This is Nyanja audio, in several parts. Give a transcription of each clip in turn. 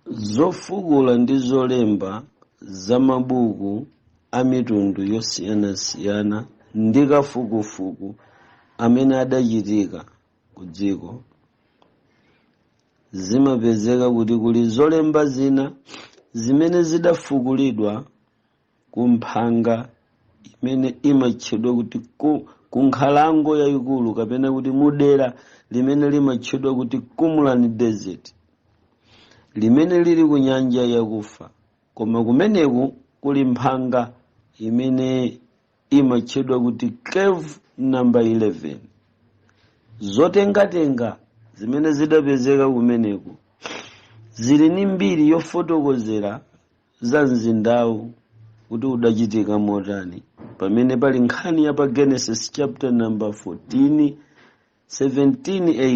Zofukula ndi zolemba za mabuku a mitundu yosiyanasiyana ndi kafukufuku amene adachitika ku dziko zimapezeka kuti kuli zolemba zina zimene zidafukulidwa ku mphanga imene imatchedwa kuti ku nkhalango yayikulu kapena kuti mudera limene limatchedwa kuti Qumran Desert limene lili ku nyanja yakufa. Koma kumeneku kuli mphanga imene imatchedwa kuti Cave number 11. Zotengatenga zimene zidapezeka kumeneku zili ni mbiri yofotokozera za mzindawu kuti udachitika motani, pamene pali nkhani ya pa Genesis chapter number 14, 17,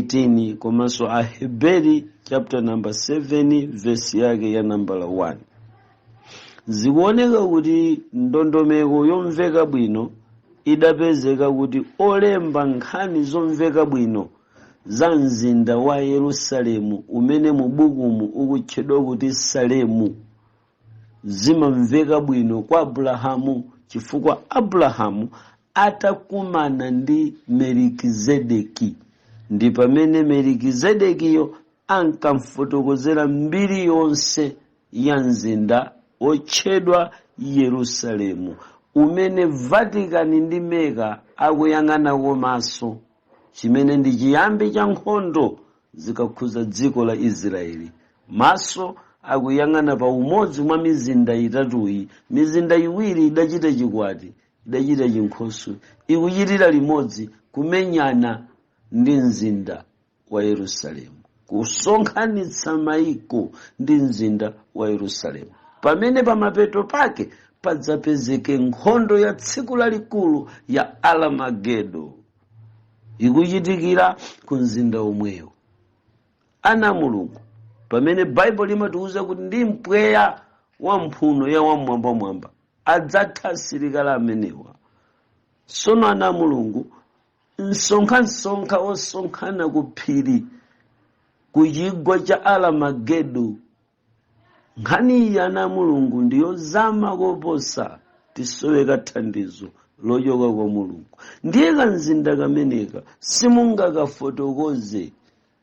18 komanso Aheberi chapter number 7 verse yake ya number 1. Zikuoneka kuti ndondomeko yomveka bwino idapezeka kuti olemba nkhani zomveka bwino za mzinda wa Yerusalemu umene mu bukumu ukutchedwa kuti Salemu zimamveka bwino kwa Abrahamu, chifukwa Abrahamu atakumana ndi Melikizedeki ndi pamene Melikizedekiyo ankamfotokozera mbiri yonse ya mzinda otchedwa Yerusalemu umene Vatican ndi Meka akuyang'anako maso, chimene ndi chiyambi cha nkhondo zikakhuza dziko la Israeli. Maso akuyang'ana pa umodzi mwa mizinda itatuyi. Mizinda iwiri idachita chikwati, idachita chinkhoso, ikuchitira limodzi kumenyana ndi mzinda wa Yerusalemu, kusonkhanitsa maiko ndi mzinda wa Yerusalemu, pamene pamapeto pake padzapezeke nkhondo ya tsiku lalikulu ya Armagedo ikuchitikira ku mzinda omweyo. Ana Mulungu, pamene Bible limatiuza kuti ndi mpweya wa mphuno ya wamwambamwamba adzatha asilikali amenewa. Sono ana Mulungu, msonkhansonka osonkhana ku phiri ku chigwa cha Armagedo, nkhani iyi ana Mulungu ndiyozama koposa tisoweka thandizo lochoka kwa Mulungu. Ndiye kamzinda kameneka simungakafotokoze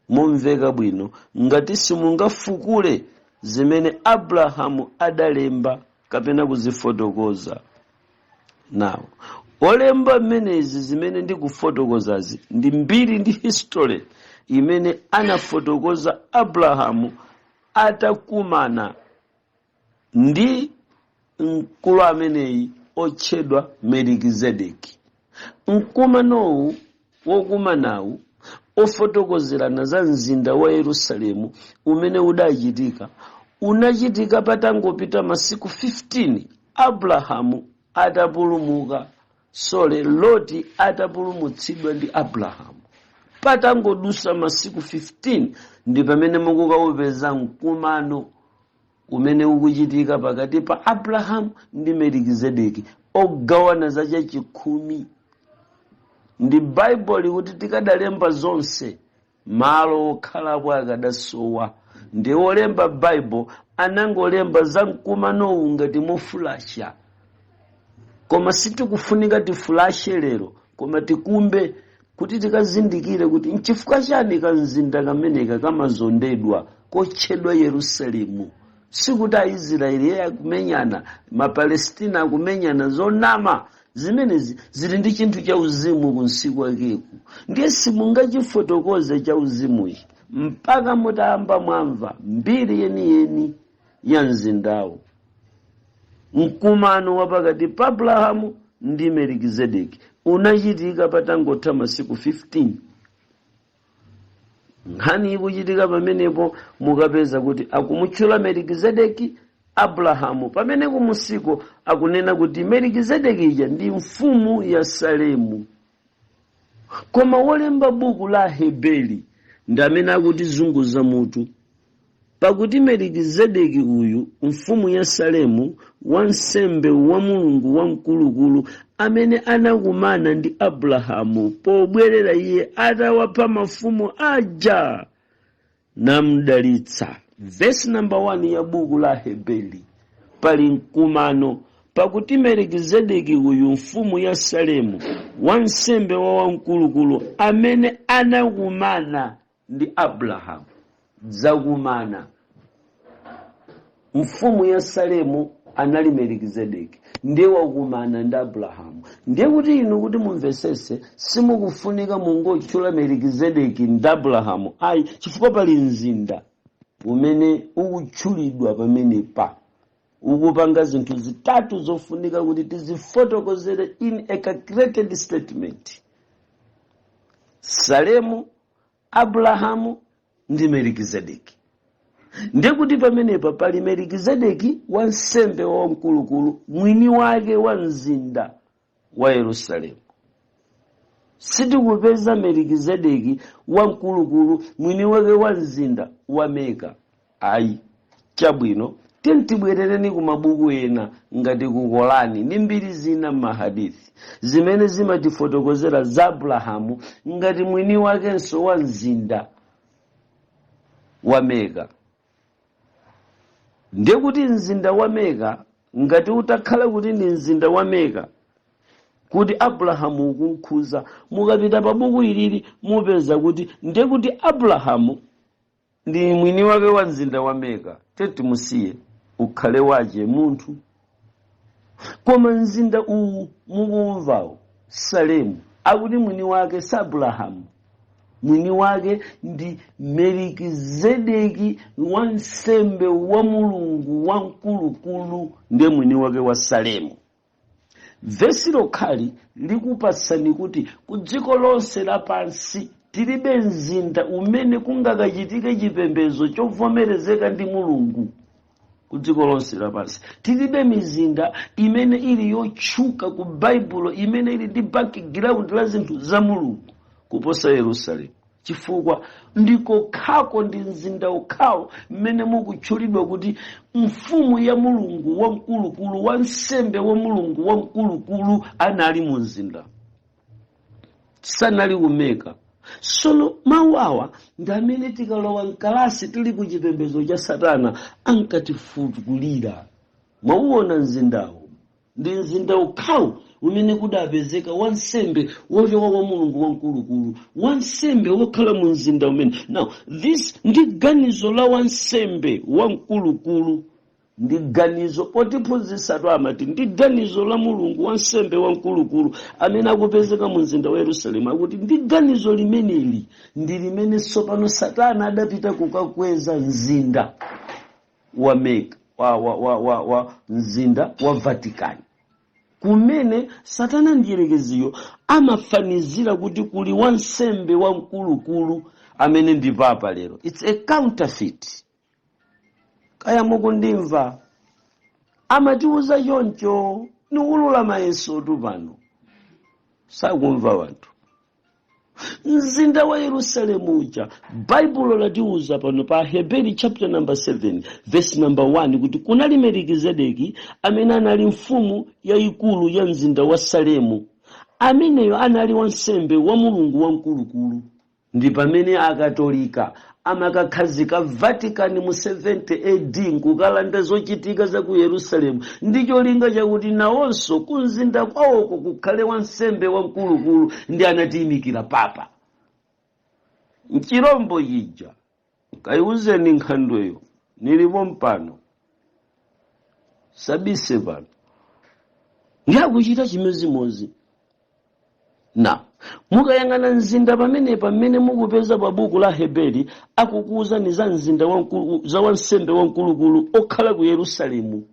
momveka bwino ngati simungafukule zimene Abrahamu adalemba kapena kuzifotokoza. Nawo olemba mmenezi zimene ndikufotokozazi ndi mbiri ndi history imene anafotokoza Abrahamu atakumana ndi mkulu ameneyi otchedwa Melikizedeki. Mkumanowu wokumanawu ofotokozerana za mzinda wa Yerusalemu umene udachitika unachitika patangopita masiku 15 Abrahamu atapulumuka, Loti atapulumutsidwa ndi Abrahamu. Patangodusa masiku 15 ndi pamene mukukaupeza mkumano umene ukuchitika pakati pa Abrahamu ndi Melikizedeki ogawana za chachikumi. Ndi Bible kuti tikadalemba zonse malo okhalapo akadasowa. Ndi olemba Bible anangolemba za mkumanowu ngati mofulasha, koma sitikufunika tifulashe lero, koma tikumbe kuti tikazindikire kuti nchifukwa chani kamzinda kameneka kamazondedwa kotchedwa Yerusalemu. Sikuti Aisraeli akumenyana, Mapalestina akumenyana zonama, zimenezi zili ndi chinthu cha uzimu kunsiku akeku. Ndiye simungachifotokoze cha uzimuchi mpaka mutayamba mwamva mbiri yeniyeni ya mzindawo. Mkumano wapakati pa Abrahamu ndi Melikizedeki unachitika patangotha masiku 15. Nkhani ikuchitika pamenepo mukapeza kuti akumutchula Melikizedeki Abrahamu, pamene kumusiko akunena kuti Melikizedeki ija ndi mfumu ya Salemu. Koma wolemba buku la Aheberi ndi amene akutizunguza mutu, pakuti Melikizedeki uyu mfumu ya Salemu, wansembe wa Mulungu wamkulukulu amene anakumana ndi Abrahamu pobwerera iye atawapha mafumu aja namdalitsa verse number 1 ya buku la Hebeli pali mkumano pakuti Melikizedeki uyu mfumu ya Salemu wansembe wa wamkulukulu amene anakumana ndi Abrahamu. Zakumana mfumu ya Salemu anali Melikizedeki ndiye wakumana ndi Abrahamu. Ndiye kuti inu kuti mumvesese simukufunika mungotchula Melikizedeki ndi Abrahamu ayi, chifukwa pali mzinda umene ukutchulidwa pamenepa ukupanga zinthu zitatu zofunika kuti tizifotokozere in a calculated statement: Salemu, Abrahamu ndi Melikizedeki. Ndiye kuti pamenepa pali Melikizedeki wansembe wa mkulukulu, mwini wake wa mzinda wa Yerusalemu. Sitikupeza Melikizedeki wa mkulukulu mwini wake wa mzinda wa Meka ayi. Chabwino tibwerereni ku mabuku ena ngati ku Korani ndi mbiri zina mahadithi zimene zimatifotokozera za Abrahamu ngati mwini wakenso wa mzinda wa Meka. Ndiye kuti mzinda wa Meka ngati utakhala kuti ndi mzinda wa Meka kuti Abrahamu ukunkhuza, mukapita pa buku ilili mupeza kuti ndiye kuti Abrahamu ndi mwini wake wa mzinda wa Meka. Teti musiye ukhale waje munthu. Koma mzinda uwu mukumvawo Salemu akuti mwini wake si Abrahamu, mwini wake ndi Melikizedeki wansembe wa Mulungu wamkulukulu, ndiye mwini wake wa Salemu. Vesi lokhali likupasani kuti ku dziko lonse lapansi tilibe mzinda umene kungakachitike chipembedzo chovomerezeka ndi Mulungu. Ku dziko lonse lapansi tilibe mizinda imene ili yotchuka ku Baibulo, imene ili ndi background la zinthu za Mulungu kuposa Yerusalemu, chifukwa ndiko khako ndi mzinda ukhawo mmene mukutchulidwa kuti mfumu ya Mulungu wamkulukulu, wansembe wa Mulungu wamkulukulu anali mu mzinda, sanali kumeka. Sono mawu awa ndi amene tikalowa mkalasi tili ku chipembedzo cha Satana ankatifukulira. Mwauona mzindawo ndi mzinda ukhawo umene kudapezeka wansembe wochoka kwa Mulungu wamkulukulu, wansembe wokhala mu mzinda umene. Now this ndi ganizo la wansembe wamkulukulu, ndi ganizo potiphunzitsa amati ndi ganizo la Mulungu wansembe wamkulukulu amene akupezeka mu mzinda wa Yerusalemu. Akuti ndi ganizo limeneli ndi limene tsopano Satana adapita kukakweza mzinda wa Meka wa mzinda wa Vatikani, kumene Satana ndiyerekeziyo amafanizira kuti kuli wansembe wamkulukulu amene ndi papa lero. It's a counterfeit. Kaya mukundimva amatiuza choncho ni ulula mayeso tu pano sakumva wanthu. Mzinda wa Yerusalemu uja Baibulo latiuza pano pa Hebrew chapter number 7 verse number 1 kuti kunali Melikizedeki amene anali mfumu yayikulu ya mzinda wa Salemu, ameneyo anali wansembe wa Mulungu wamkulukulu. Ndi pamene akatolika amakakhazika Vatican mu 70 AD nkukalanda zochitika za ku Yerusalemu, ndicho linga chakuti nawonso ku mzinda kwawoko kukhale wansembe wamkulukulu ndi anatiyimikira papa. Mchirombo chija kayiuzeni nkhandweyo nilipo mpano sabise pano ndiakuchita chimozimozi. Na mukayang'ana mzinda pamene mukupeza pa buku la Hebeli akukuza ni za mzinda wamkulu, za wansembe wamkulukulu okhala ku Yerusalemu.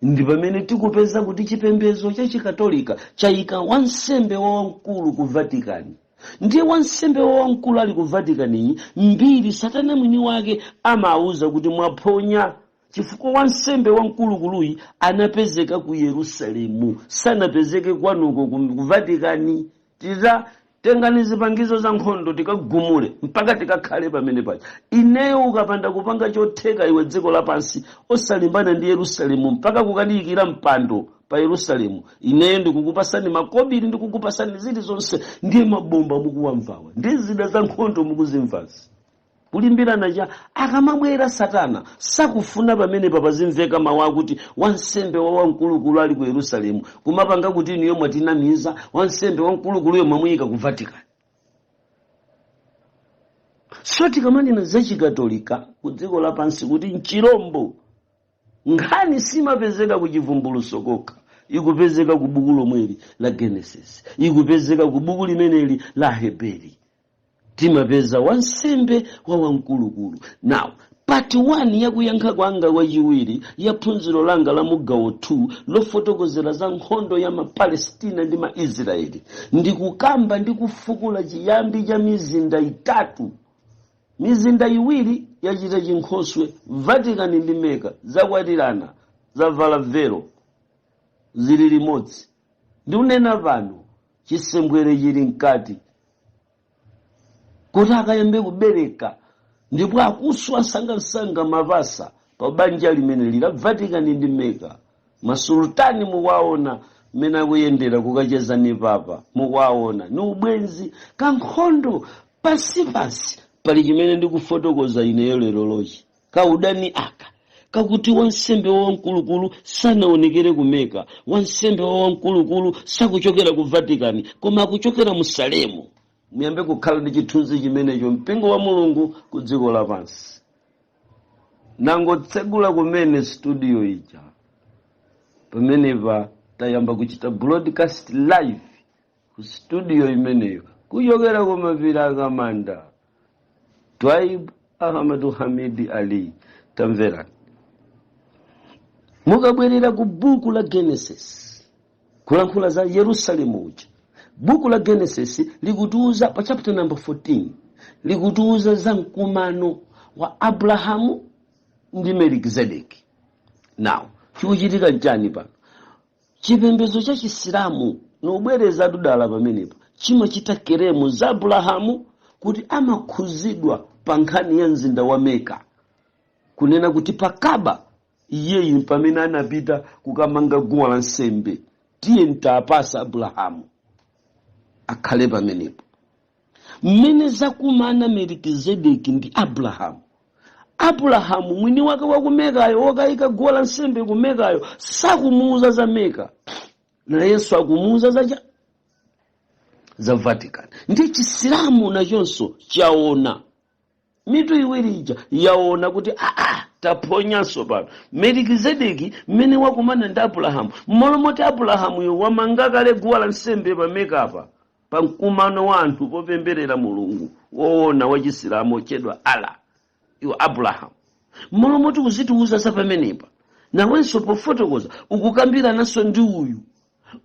Ndi pamene tikupeza kuti chipembedzo cha chikatolika chayika wansembe wamkulu ku Vatikani. Ndiye wansembe wamkulu ali ku Vatikani mbiri Satana mwini wake amauza kuti mwaphonya, chifukwa wansembe wamkulukuluyi anapezeka ku Yerusalemu, sanapezeke kwanuko ku Vatikani. Tengani zipangizo za nkhondo tikagumule mpaka tikakhale pamene paja. Ineyo ukapanda kupanga chotheka iwe dziko lapansi osalimbana ndi Yerusalemu mpaka kukadikira mpando pa Yerusalemu, ineyo ndikukupasani makobiri, ndikukupasani zili zonse, ndiye mabomba mukuwamvawa, ndi zida za nkhondo mukuzimvazi. kulimbirana cha akamabwera Satana sakufuna pamene papazimveka mawu akuti wansembe wamkulukulu ali ku Yerusalemu kumapanga kuti inu yomwe tinamiza wansembe wamkulukulu yomwe mwamuyika ku Vatican. So tikamanena za chikatolika ku dziko lapansi kuti nchirombo nkhani simapezeka ku chivumbuluso kokha, ikupezeka ku buku lomweli la Genesis, ikupezeka ku buku limeneli la Heberi. Timapeza wansembe wa wamkulukulu. Now part 1 yakuyankha kwanga kwachiwiri ya phunziro langa la mugawo 2 lofotokozera za nkhondo ya Mapalestina ndi Maisraeli ndikukamba ndikufukula chiyambi cha mizinda itatu. Mizinda iwiri yachita chinkhoswe, Vatican ndi Mecca zakwatirana, zavala velo zili limodzi. Ndikunena pano chisembwere chili mkati kuti akayambe kubereka ndipo akuswa sangasanga mavasa pa banja limene la Vatican ndi Mecca. Masultani mukuwaona mmene akuyendera kukacheza ni papa, mukuwaona ni ubwenzi kankhondo pasipasi. Pali chimene ndikufotokoza ineyo lero lochi kaudani aka kakuti wansembe wamkulukulu sanaonekere ku Mecca, wansembe wamkulukulu sakuchokera ku Vatican koma akuchokera mu Salemu. Muyambe kukhala ndi chithunzi chimenecho mpingo wa Mulungu ku dziko lapansi. Nangotsegula kumene studio ija pamenepa tayamba kuchita broadcast live ku studio imeneyo kuchokera ku mapiri akamanda Twaib Ahmadu Hamidi Ali. Tamvera mukabwerera ku buku la Genesis kulankhula za Yerusalemu uja. Buku la Genesis likutiuza pa chapter number 14 likutiuza za mkumano wa Abrahamu ndi Melkizedeki. Now chikuchitika njani pano? Chipembedzo cha Chisilamu nobwereza dudala pamenepa chimachita keremu za Abrahamu kuti amakhuzidwa pa nkhani ya mzinda wa Mecca, kunena kuti pakaba iyeyi pamene anapita kukamanga guwa la nsembe tiye ntapasa Abrahamu akhale pamenepo. Mmene zakumana Melkizedeki ndi Abrahamu mwini wake wa ku Mekayo wakayika guwa la nsembe ku Mekayo sakumuuza za Mecca, na Yesu akumuuza za Vatican. Ndi Chisilamu nachonso chaona mitu iwiri ija yaona kuti taponyanso pano Melkizedeki mmene wakumana ndi Abrahamu mmolomoti Abrahamu yo wamanga kale guwa la nsembe pa Mecca pa mkumano wa anthu popemberera Mulungu woona wa Chisilamu ochedwa Allah iwo Abrahamu. Mmolomoti kuzitiuza za pamenepa nawenso pofotokoza ukukambira naso ndi uyu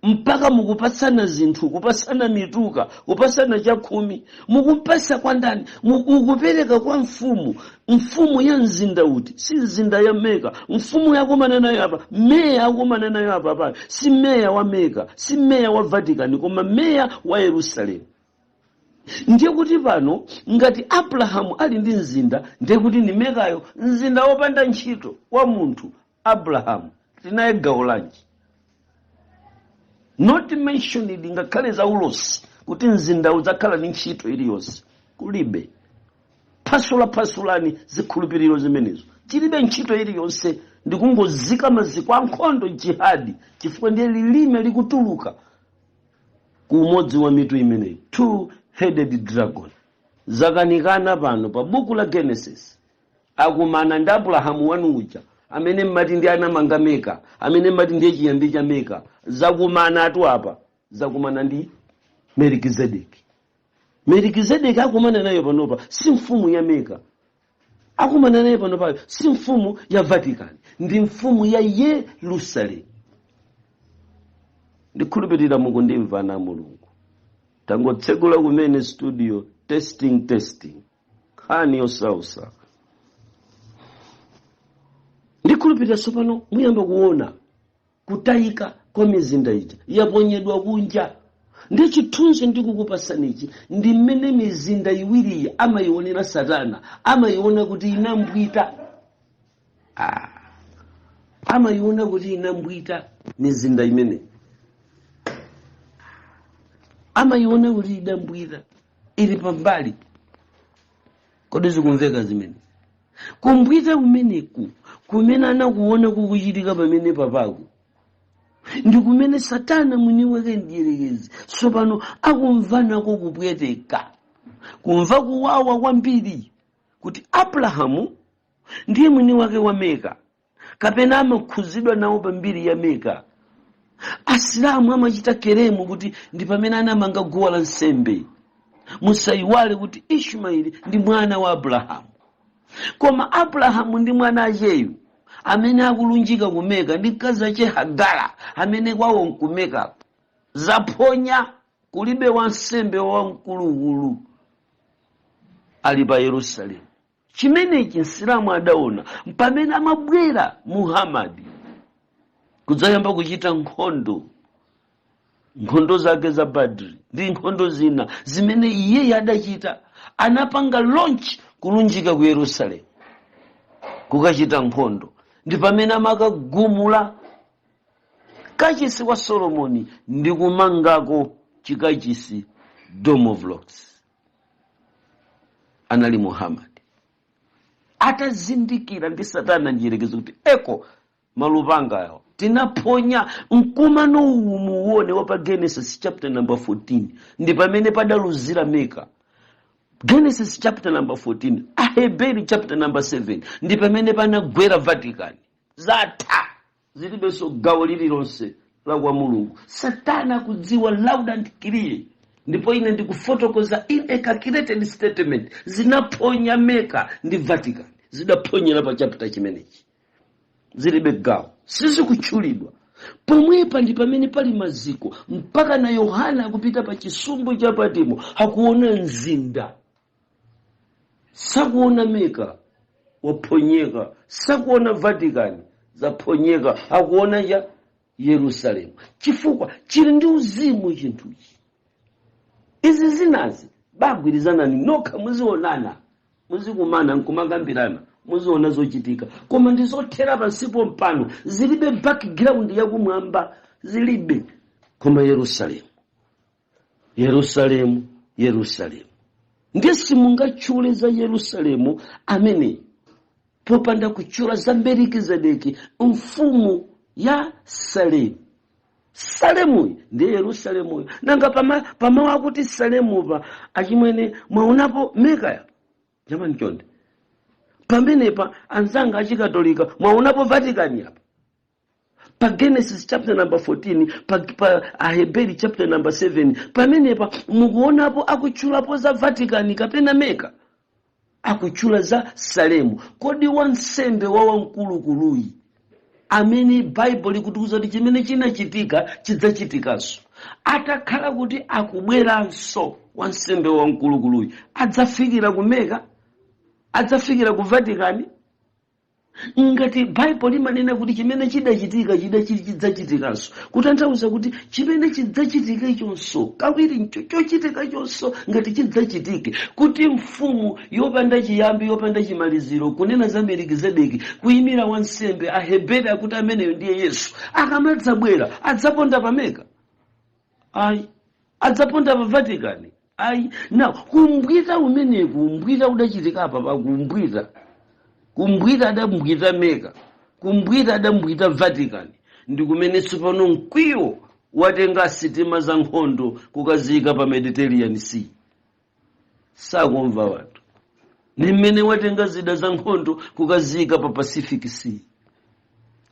mpaka mukupatsana zinthu, kupatsana mituka, kupatsana chakhumi, mukupasa kwa ndani, mukupereka kwa mfumu ya mzinda uti, si mzinda ya Mecca. Mfumu yakumana nayo apa, meya akumana nayo apa pale, si meya wa Mecca, si meya wa Vatican, koma meya wa Yerusalemu. Ndiye kuti pano ngati Abrahamu ali ndi mzinda, ndiye kuti ni Meccayo mzinda wopanda ntchito wa munthu Abrahamu tinaye gawo lanji. Not mentioned ngakhale za ulosi kuti mzinda udzakhala ndi ntchito iliyonse kulibe. Pasulani zikhulupiriro zimenezo chilibe ntchito iliyonse, ndikungozika maziko ankhondo jihadi chifukwa ndiye lilime likutuluka ku umodzi wa mitu imeneyi, two-headed dragon. Zakanikana pano pa buku la Genesis akumana ndi Abrahamu wanuja amene mmati ndi anamanga Mecca, amene mmati ndiye chiyambi cha Mecca. Zakumana atu apa zakumana ndi Melkizedeki. Melkizedeki akumana nayo panopa si mfumu ya Mecca, akumana nayo panopa si mfumu ya Vatican, ndi mfumu ya Yerusalemu. Ndikhulupirira mukundimva na Mulungu. Tangotsegula kumene studio testing khani yosausa. Ndikhulupirira sopano muyamba kuona kutayika kwa mizinda ija yaponyedwa kunja. Ndi chithunzi ndikukupasanichi ndi mmene mizinda iwiri amayionera Satana, amayiona kuti inambwita. Amayiona kuti inambwita mizinda imene, amayiona kuti inambwita ili pambali. Kodi zikumveka zimene? Kumbwita kumeneku kumene anakuona kukuchitika pamene papaku ndi kumene Satana mwini wake ndiyerekezi tsopano akumvanako kupweteka, kumva kuwawa kwambiri kuti Abrahamu ndiye mwini wake wa Meka, kapena amakhuzidwa nawo pambiri ya Meka. Asilamu amachita keremu kuti ndi pamene anamanga guwa la nsembe. Musayiwale kuti Ishmaeli ndi mwana wa Abrahamu, koma Abrahamu ndi mwana acheyu amene akulunjika kumeka ndi mkazi ache Hagara amene kwawo nkumeka. Zaphonya kulibe wansembe wamkulukulu ali pa Yerusalemu. Chimenechi Nsilamu adaona pamene amabwera Muhammadi kudzayamba kuchita nkhondo zake za Badri ndi nkhondo zina zimene iye adachita. Anapanga launch kulunjika ku Yerusalemu kukachita nkhondo, ndi pamene amakagumula kachisi wa Solomoni ndi kumangako chikachisi Dome of Locks. Anali Muhammad atazindikira ndi Satana njirekezi kuti eko malupanga yawo tinaphonya mkumano uwu muone wa pa Genesis chapter number 14 ndi pamene padaluzira Meka. Genesis chapter number 14, Aheberi chapter number 7 ndi pamene panagwera Vatican. Zatha zilibenso gawo lililonse la kwa Mulungu. Satana kudziwa loud and clear, ndipo ine ndikufotokoza in a calculated statement zinaphonya Meka ndi Vatican, zidaphonyera pa chapter chimenechi. Zilibe gawo, sizikutchulidwa. Pomwepa ndi pamene pali maziko mpaka na Yohana akupita pa chisumbu cha Patimo hakuona mzinda. Sakuona Meka waphonyeka, sakuona Vatican zaphonyeka, hakuona ya Yerusalemu. Chifukwa chili ndi uzimu chinthuchi. Izi zinazi bagwirizana ni nokha muzionana, muzikumana nkumagambirana, muziona zochitika. Koma ndizothera pansipo mpano zilibe background yakumwamba, zilibe. Koma Yerusalemu ndiye simungachule za Yerusalemu amene popanda kuchula za Melikizedeki mfumu ya Salemu. Salemu ndiye Yerusalemu. Nanga pamawa akuti Salemu pa achimwene mwaonapo Meka ya jamani chonde. Pamenepa anzanga achikatolika mwaonapo Vatican hapa. Pa Genesis chapter number 14, pa Aheberi chapter number 7, pamenepa mukuonapo akuchulapo za Vatican kapena Meka, akuchula za Salemu. Kodi wansembe wa wamkulukuluyi amene Bible likutukuza kuti chimene chinachitika chidzachitikaso, atakhala kuti akubweranso wansembe wa wamkulukuluyi, adzafikira ku Meka, adzafikira ku Vatican? Ngati Bible limanena kuti chimene chidachitika chidzachitikaso, kutanthauza kuti chimene chidzachitika ichonso kawiri chochitika chonso ngati chidzachitike, kuti mfumu yopanda chiyambi yopanda chimaliziro kunena za Melikizedeki kuyimira wansembe Aheberi akuti ameneyo ndiye Yesu, akamadzabwera adzaponda pa Meka? Ayi. Adzaponda pa Vatican? Ayi. Now kumbwita umeneku, umbwita udachitika apa pakumbwita. Kumbwita adambwita Meka, kumbwita adambwita Vatican, ndi kumene tsopano mkwiyo watenga sitima za nkhondo kukazika pa Mediterranean Sea. Sakumva watu. Ni mmene watenga zida za nkhondo kukazika pa Pacific Sea.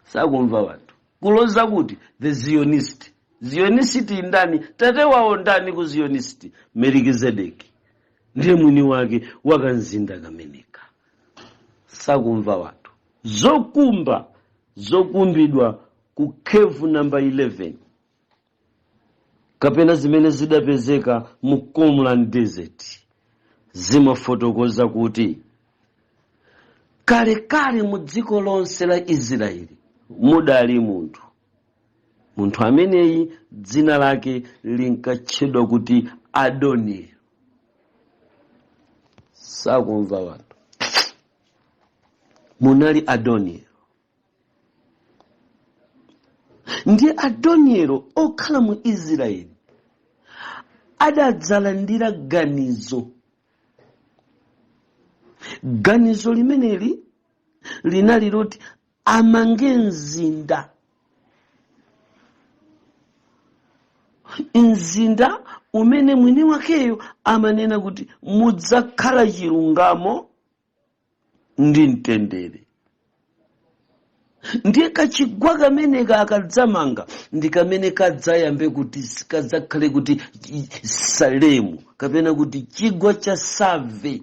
Sakumva watu. Kuloza kuti the Zionist. Zionist ndani? Tate wao ndani ku Zionist? Melikizedeki. Ndiye mwini wake wakanzinda kameneka. Sakumva watu. Zokumbidwa ku cave number 11 kapena zimene zidapezeka mu Qumran Desert zimafotokoza kuti kale mu dziko lonse la Israeli mudali munthu ameneyi dzina lake linkatchedwa kuti Adoniya. Sakumva watu. Munali Adoniya. Ndiye Adoniyero okhala mu Israeli adadzalandira ganizo ganizo limeneli linali loti amange mzinda. Mzinda umene mwini wakeyo amanena kuti mudzakhala chilungamo ndi mtendere. Ndiye kachigwa kameneka akadzamanga ndi kamene kadzayambe kuti kadzakhale kuti Salemu kapena kuti chigwa cha Save,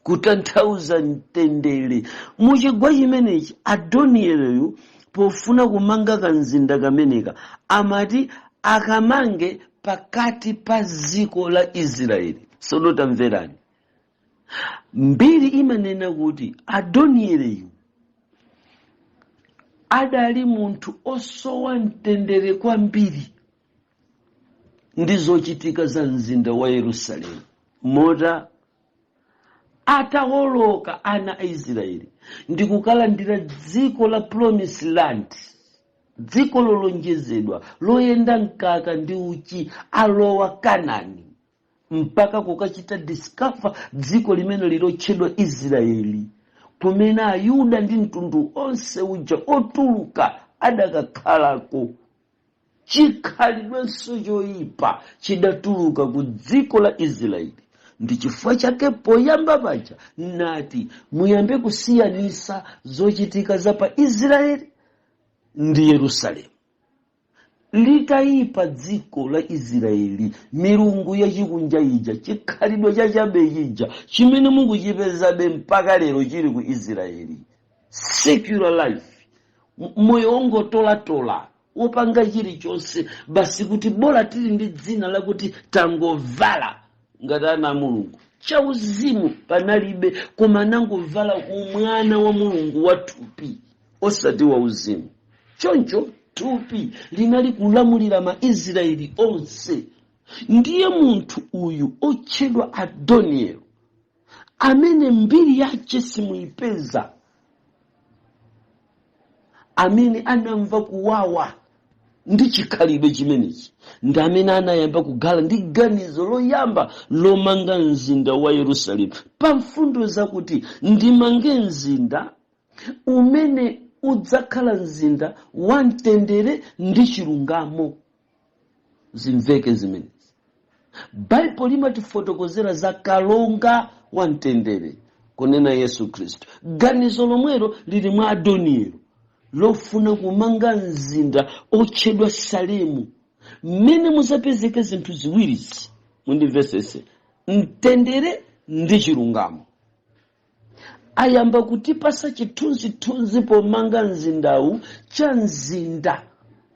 kutanthauza mtendere. Muchigwa chimenechi Adonieleyo pofuna kumanga kamzinda kameneka amati akamange pakati pa dziko la Israeli. Sono tamverani, mbiri imanena kuti Adonieleyo adali munthu osowa mtendere kwambiri ndi zochitika za mzinda wa Yerusalemu. Mota atawoloka ana a Israeli ndi kukalandira dziko la Promised Land, dziko lolonjezedwa loyenda mkaka ndi uchi, alowa Kanaani mpaka kukachita discover dziko limene lilotchedwa Israeli, kumene Ayuda ndi mtundu onse uja otuluka adakakhalako. Chikhalidwenso choyipa chidatuluka ku dziko la Israeli. Ndi chifukwa chake poyamba paja nati muyambe kusiyanisa zochitika za pa Israeli ndi Yerusalemu. Litayipa dziko la Israeli, milungu ya chikunja ija, chikhalidwe cha chabe ija chimene mukuchipezabe mpaka lero chili ku Israeli, secular life, moyo wongotolatola wopanga chilichonse basi kuti bora tili ndi dzina lakuti tangovala ngati ana Mulungu. Chauzimu panalibe, koma nangovala umwana wa Mulungu wathupi osati wa uzimu. Choncho thupi linali kulamulira ma Israeli onse. Ndiye munthu uyu otchedwa Adonielo amene mbiri yace simuyipeza, amene anamva kuwawa ndi chikhalidwe chimenechi, ndi amene anayamba kugala ndi ganizo loyamba lomanga mzinda wa Yerusalemu pa mfundo zakuti ndimange mzinda umene udzakhala mzinda wa mtendere ndi chilungamo. Zimveke zimenezi. Bible limatifotokozera za kalonga wa mtendere, kunena Yesu Kristo. Ganizo lomwelo lili mwa Adonielo lofuna kumanga mzinda otchedwa Salemu, mmene muzapezeke zinthu ziwirizi. Mundimvesese, mtendere ndi chilungamo. Ayamba kutipasa chithunzithunzi pomanga mzindawu cha mzinda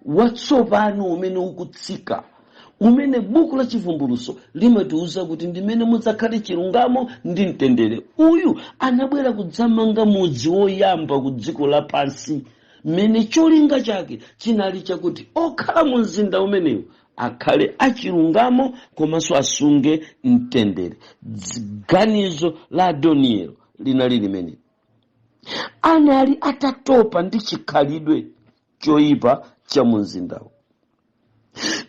watsopano umene ukutsika, umene buku la chivumbuluso limatiuza kuti ndimene mudzakhale chilungamo ndi mtendere. Uyu anabwera kudzamanga mudzi woyamba ku dziko lapansi, mmene cholinga chake chinali chakuti okhala mu mzinda umenewu akhale achilungamo komanso asunge mtendere. Ganizo la Adonielo linali limene. Anali atatopa ndi chikhalidwe choyipa cha mu mzindawu.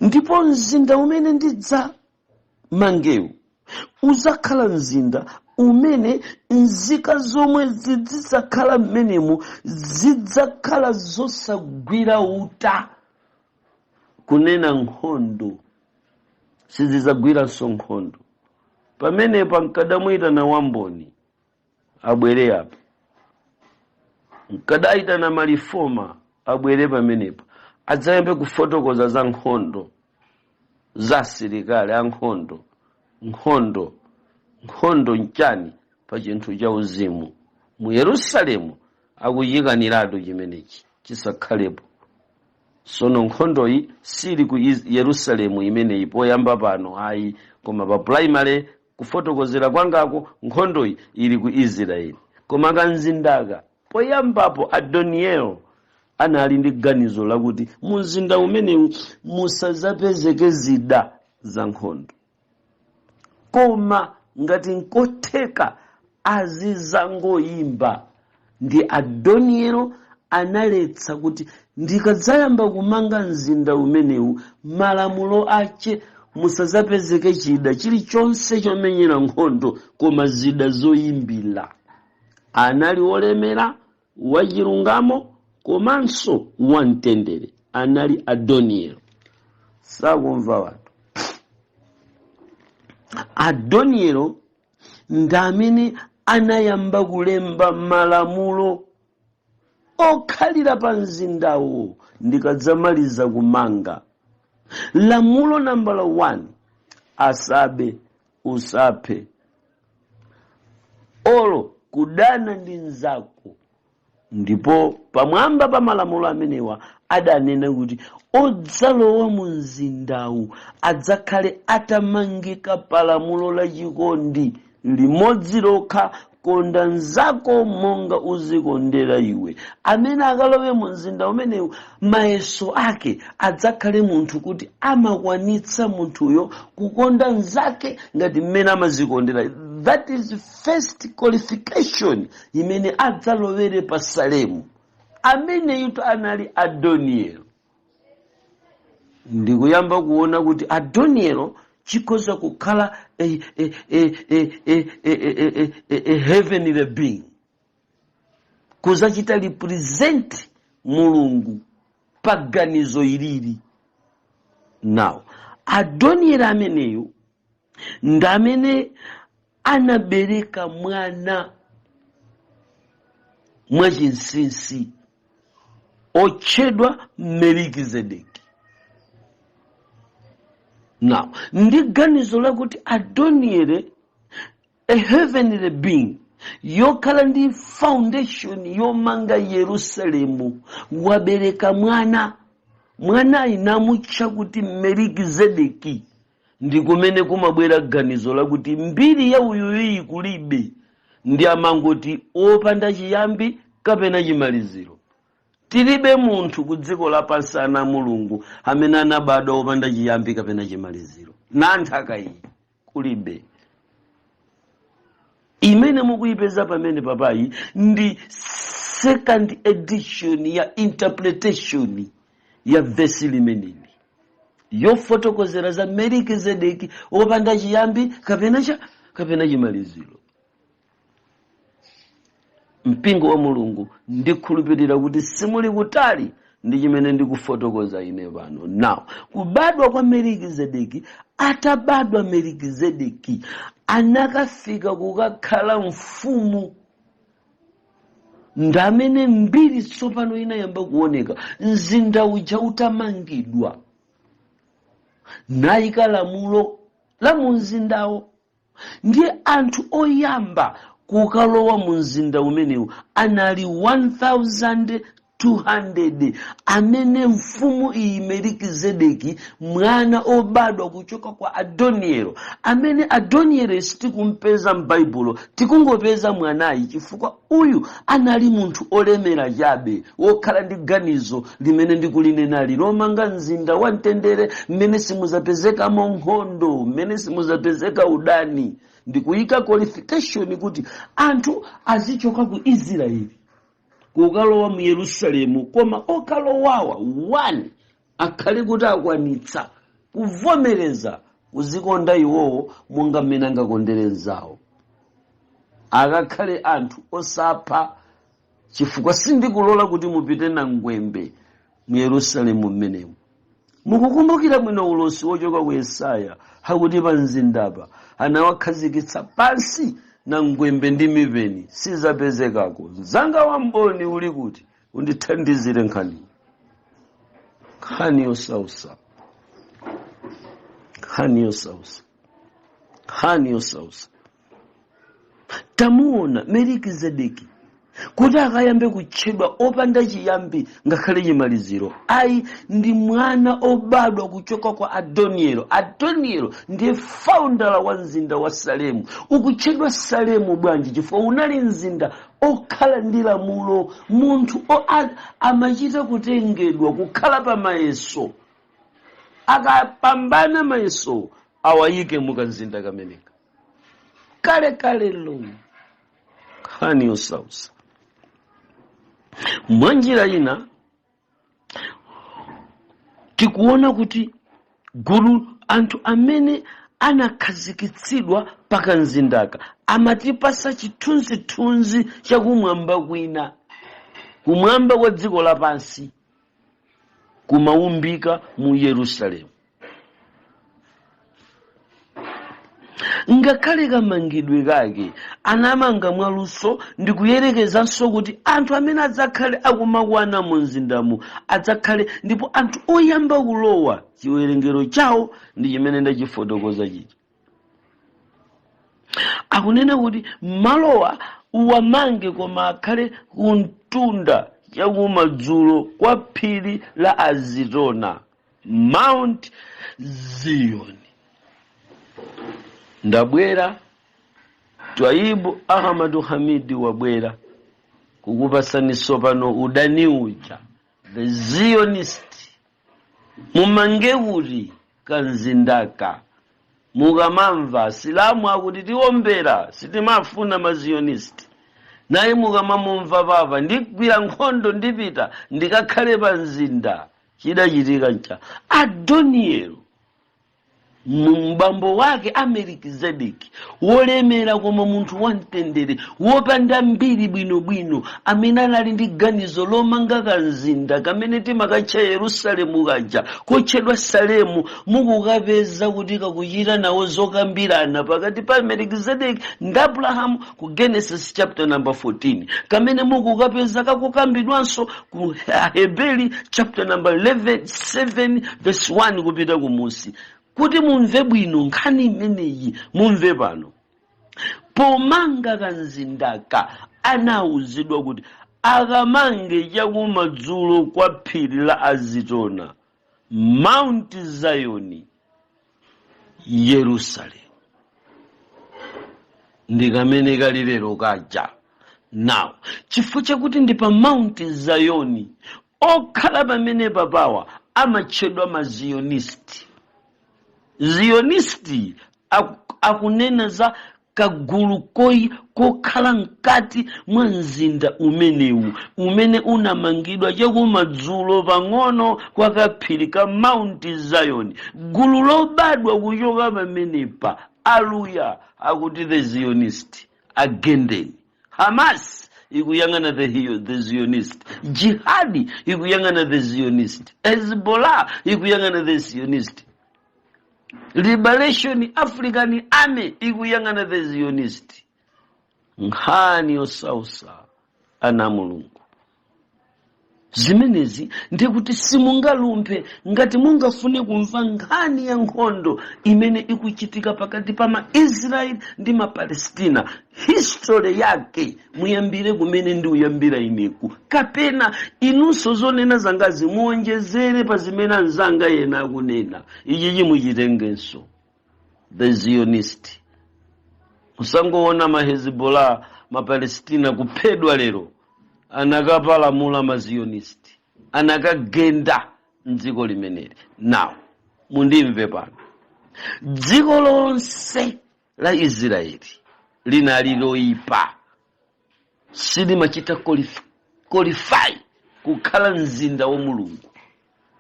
Ndipo mzinda umene ndidza mangewu uzakhala mzinda umene nzika zomwe zidzakhala mmenemu zidzakhala zosagwira uta, kunena nkhondo. Sizidzagwiranso nkhondo. Pamenepo nkadamuyitana wamboni abwere apo, nkadaitana malifoma abwere pamenepo, adzayambe kufotokoza za nkhondo, za asilikali ankhondo, nkhondo nchani pa chinthu cha uzimu. Mu Yerusalemu akuyikaniratu chimenechi chisakhalepo. Sono nkhondoyi sili ku Yerusalemu imeneyi poyamba pano ayi, koma pa primary kufotokozera kwangako nkhondoyi ili ku Israeli. Koma kanzindaka poyambapo Adonielo anali ndi ganizo lakuti mu mzinda umenewu musazapezeke zida za nkhondo, koma ngati nkotheka azizangoyimba. Ndi Adonielo analetsa kuti ndikadzayamba kumanga mzinda umenewu malamulo ache musazapezeke chida chilichonse chomenyera nkhondo koma zida zoyimbira. Anali olemera, wachilungamo, komanso wamtendere. Anali Adonielo. Sakumva watu. Adonielo ndamene anayamba kulemba malamulo okhalira pa mzindawo ndikadzamaliza kumanga. Lamulo nambala 1, asabe, usaphe, olo kudana ndi nzako. Ndipo pamwamba pa malamulo amenewa adanena kuti odzalowa mu mzindawu adzakhale atamangika pa lamulo la chikondi limodzi lokha, konda nzako monga uzikondera iwe. Amene akalowe mu mzinda umenewu mayeso ake adzakhale munthu kuti amakwanitsa munthuyo kukonda nzake ngati mmene amazikondera. That is first qualification imene adzalowere pa Salemu. Amene yuto anali Adonielo. Ndikuyamba kuona kuti Adonielo chikoza kukhala a heavenly being. Kuzachita represent Mulungu paganizo ilili. Now, Adonielo ameneyo ndamene anabereka mwana mwachinsinsi otchedwa Melikizedeki. Now, ndi ganizo lakuti Adonielo, a heavenly being, yokhala ndi foundation yomanga Yerusalemu, wabereka mwana inamutcha kuti Melikizedeki. Ndikumene kumabwera ganizo lakuti mbiri ya uyuyi kulibe, ndi amangoti opanda chiyambi kapena chimaliziro. Tilibe munthu ku dziko lapansi ana Mulungu amene anabadwa opanda chiyambi kapena chimaliziro. Na nthaka iyi kulibe. Imene mukuyipeza pamene papayi ndi second edition ya interpretation ya verse limeneli, yofotokozera za Melikizedeki opanda chiyambi kapena chimaliziro. Mpingo wa Mulungu ndikhulupirira kuti simuli kutali ndi chimene ndikufotokoza ine pano. Now, kubadwa kwa Melikizedeki, atabadwa Melikizedeki anakafika kukakhala mfumu. Ndamene mbiri tsopano inayamba kuoneka, mzinda uja utamangidwa, nayika lamulo la mu mzindawo. Ndiye anthu oyamba kukalowa mu mzinda umenewu anali 1200 amene mfumu iyi Melikizedeki mwana obadwa kuchoka kwa Adonielo, amene Adonielo sitikumpeza m'Baibulo, tikungopeza mwanayi chifukwa uyu anali munthu olemera chabe, wokhala ndi ganizo limene ndikulinenali lomanga mzinda wamtendere, mmene simuzapezekamo nkhondo, mmene simuzapezeka udani. Ndikuyika qualification kuti anthu azichoka ku Israeli kukalowa mu Yerusalemu, koma okalowawa 1 akhale kuti akwanitsa kuvomereza kuzikonda iwowo monga mmene angakondere nzawo. Akakhale anthu osapha, chifukwa sindikulola kuti mupite na ngwembe mu Yerusalemu mmenemu. Mukukumbukira mwino ulosi wochoka ku Yesaya hakuti pa mzindapa anawakhazikitsa pansi na ngwembe ndi mipeni sizapezekako. Mzanga wa mboni uli kuti undithandizire nkhani yosausa. Tamuona Melikizedeki kuti akayambe kutchedwa opanda chiyambi ngakhale chimaliziro. Ayi ndi mwana obadwa kuchoka kwa Adonielo. Adonielo ndiye founder wa mzinda wa Salemu. Ukutchedwa Salemu bwanji chifukwa unali mzinda okhala ndi lamulo. Munthu amachita kutengedwa kukhala pa mayeso, akapambana mayeso awayike mukamzinda kameneka. Kale lo nkhani yosausa. Mwanjira ina tikuona kuti gulu anthu amene anakhazikitsidwa pakamzindaka amatipasa chithunzithunzi chakumwamba kwina, kumwamba kwa dziko lapansi kumaumbika mu Yerusalemu. Ngakhale kamangidwe kake anamanga mwaluso ndi kuyerekezanso kuti anthu amene adzakhale akumakwana mu mzindamu adzakhale ndipo anthu oyamba kulowa chiwerengero chawo ndi chimene ndachifotokoza chichi. Akunena kuti malowa uwamange koma akhale kuntunda chakumadzulo kwa phiri la Azitona, Mount Zion. Ndabwera Twaibu Ahmadu Hamidi wabwera kukupasani sopano udani uja, the Zionist. Mumange kuti kanzindaka mukamamva silamu akuti tiombera sitimafuna ma Zionist, naye mukamamumva papa ndigwira nkhondo ndipita ndikakhale pa mzinda. Chidachitika ncha Adonielo mbambo wake Amelikizedeki wolemera koma munthu wamtendere wopanda mbiri bwinobwino amene anali ndi ganizo lomanga kamzinda kamene timakatcha Yerusalemu kaja kotchedwa Salemu. Mukukapeza kuti kakuchita nawo zokambirana pakati pa Melikizedeki ndi Abrahamu ku Genesis chapter number 14, kamene mukukapeza kakukambidwanso ku Hebeli chapter number 11 7 verse 1 kupita kumusi. Kuti mumve bwino nkhani imeneyi, mumve pano. Pomanga kamzindaka anauzidwa kuti akamange chakumadzulo kwa phiri la Azitona, Mount Zion, Yerusalemu. Ndi kamene kali lero kaja. Now, chifukwa chakuti ndi pa Mount Zion okhala pamene papawa amatchedwa ma Zionist. Zionisti akunena za kagulu kokhala mkati mwa mzinda umenewu umene unamangidwa chakumadzulo pang'ono kwa kaphiri ka Mount Zion. Gulu lobadwa kuchoka pamenepa, aluya, akuti the Zionist. Agendeni Hamas ikuyangana the Zionist, Jihadi ikuyangana the Zionist, Hezbollah ikuyangana the Zionist, Liberation African Army ikuyangana the Zionist. Nkhani osausa ana Mulungu. Zimenezi ndikuti simungalumpe ngati mungafune kumva nkhani ya nkhondo imene ikuchitika pakati pa ma Israel ndi ma Palestina. History yake muyambire kumene ndi uyambira imeku, kapena inunso zonena zangazi muonjezere pa zimene anzanga yena akunena. Ichi muchitengenso the Zionist. Musangoona ma Hezbollah ma Palestina kuphedwa lero anakapalamula ma Zionist, anakagenda mdziko limeneli. Now mundimve pano, dziko lonse la Israeli linali loyipa, silimachita qualify kukhala mzinda wa Mulungu.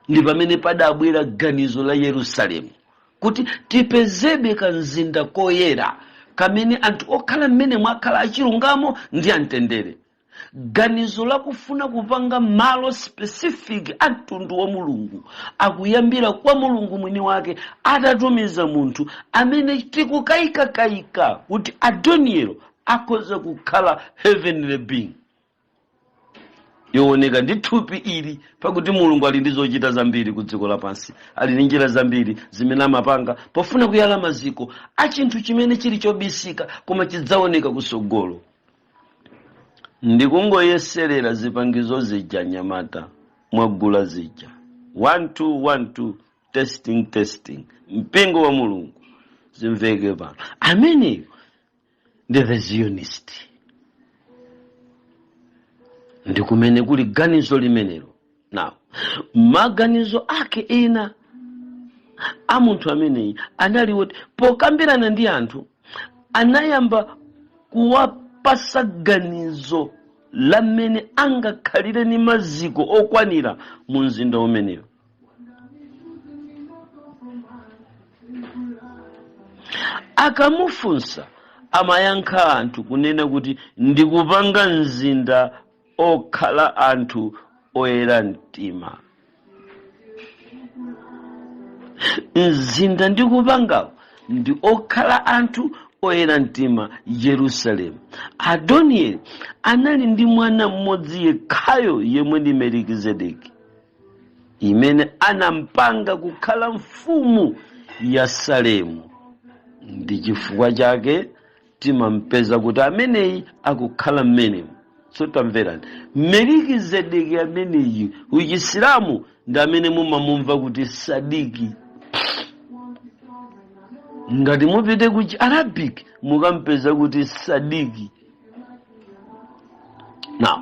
Ndi pamene padabwera ganizo la Yerusalemu kuti tipezebe kamzinda koyera kamene anthu okhala mmene mwakhala achilungamo ndi amtendere. Ganizo la kufuna kupanga malo specific atundu wa Mulungu akuyambira kwa Mulungu mwini wake atatumiza munthu amene tikukayika kuti Adonielo akhoza kukhala heavenly being. Yooneka ndi thupi ili pakuti Mulungu ali ndi zochita zambiri ku dziko lapansi, ali ndi njira zambiri zimene amapanga pofuna kuyala maziko a chinthu chimene chili chobisika koma chidzaoneka kusogolo. Ndikungoyeserera zipangizo zija nyamata mwagula zija 1 2 1 2 testing mpingo wa Mulungu zimveke pano. Amene ndi the Zionist. Ndikumene kuli ganizo limenelo. Now maganizo ake ena a munthu ameneyi anali woti pokambirana ndi anthu anayamba kuwapasa ganizo lamene angakhalire ni maziko okwanira mu mzinda umeneyo. Akamufunsa amayankha anthu kunena kuti ndikupanga mzinda okhala anthu oyera mtima. Mzinda ndikupangawo ndi okhala anthu oyera mtima, Yerusalemu. Adonieli anali ndi mwana mmodzi yekhayo yemwe ndi Melikizedeki, imene anampanga kukhala mfumu ya Salemu. Ndi chifukwa chake timampeza kuti ameneyi akukhala mmenemu. So tamverani, Melikizedeki ameneyi uchisilamu ndi amene mumamumva kuti Sadiki. Ngati mupite ku Arabic mukampeza kuti Sadiki. Now,